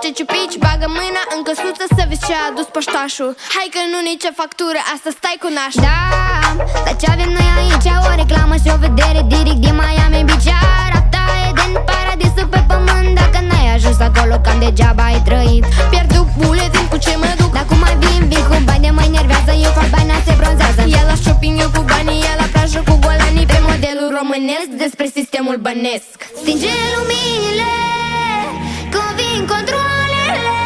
niște ciupici, bagă mâna în căsuță să vezi ce a adus poștașul. Hai că nu nicio factură, asta stai cu nașul. Da, dar ce avem noi aici? O reclamă și o vedere direct din Miami Beach. Arată Eden, paradisul pe pământ. Dacă n-ai ajuns acolo, cam degeaba ai trăit. Pierdut buletin, cu ce mă duc? Dar cum mai vin cu bani de mă enervează. Eu fac bani, se bronzează. Ea la shopping, eu cu banii, ea la plajă cu golanii. Pe modelul românesc, despre sistemul bănesc. Stinge luminile, când vin controlele.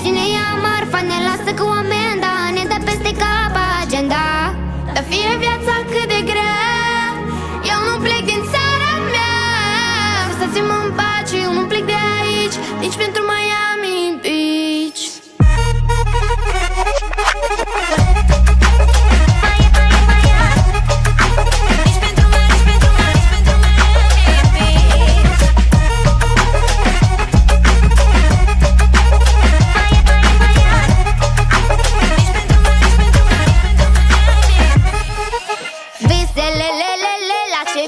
Cine ia marfa ne lasă cu amenda, ne dă peste cap agenda. Dar fie viața cât de grea, eu nu plec din țara mea. Lăsați-mă în pace, eu nu plec de aici, nici pentru Miami Beach.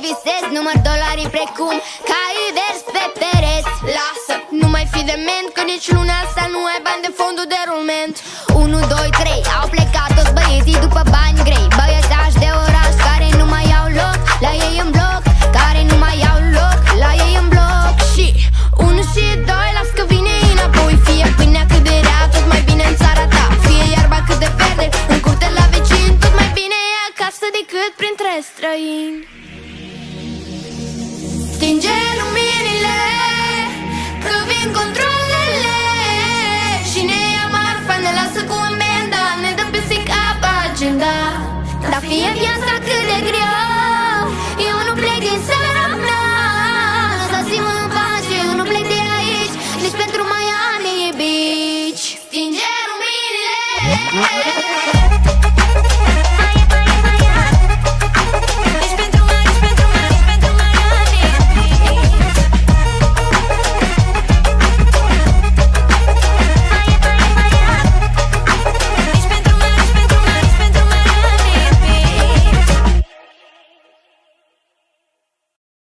Visez, număr dolarii precum cai vers pe pereți. Lasă, nu mai fi dement, că nici luna asta nu ai bani de fondul de rulment. 1, 2, 3, au plecat toți băieții după bani grei. Băiețași de oraș care nu mai au loc la ei în bloc, care nu mai au loc la ei în bloc. Și 1 și 2, las că vine înapoi. Fie pâinea cât de rea, tot mai bine în țara ta. Fie iarba cât de verde, în curte la vecin. Tot mai bine e acasă decât printre străini. Stinge luminile, că vin controlele. Și ne ia marfa, ne lasă cu amenda, ne dă peste cap agenda. Dar fie viața